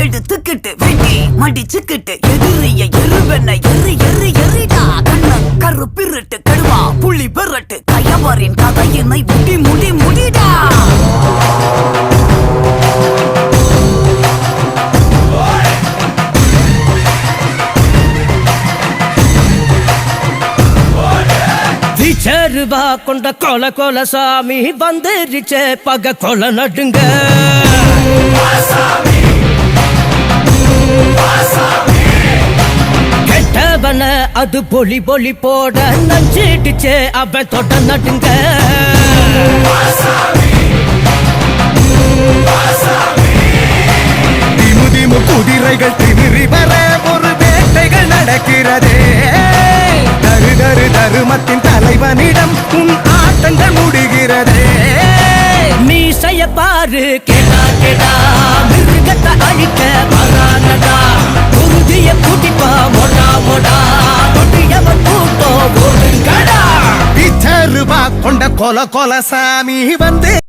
எடுத்துக்கிட்டு வெட்டி மடிச்சுக்கிட்டு எதிரிய எருவென்ன எரிடா கண்ணன் கருப்பிரட்டு கடுவா புள்ளி பெறட்டு கயவரின் கதையினை முடிடா. சேருவா கொண்ட கொல கொல சாமி வந்துருச்சே பக கொல நடுங்க. கெட்டவன அது பொலி பொலி போட நஞ்சிடுச்சே அவன் தொட நடுங்க. திமுதிமு குதிரைகள் திமிரி வர ஒரு வேட்டைகள் நடக்கிறதே. தருமத்தின் தலைவனிடம் உன் ஆட்டங்கள் முடிகிறதே. மீசைய பாரு கேடா கேடா மிருகத்தை அழிக்க வரானடா. குருதிய கூட்டிப்பா மொடா மொடா கொட்டியவன் கூட்டோ ஓடுங்கடா. கொண்ட கொல கொல சாமி வந்து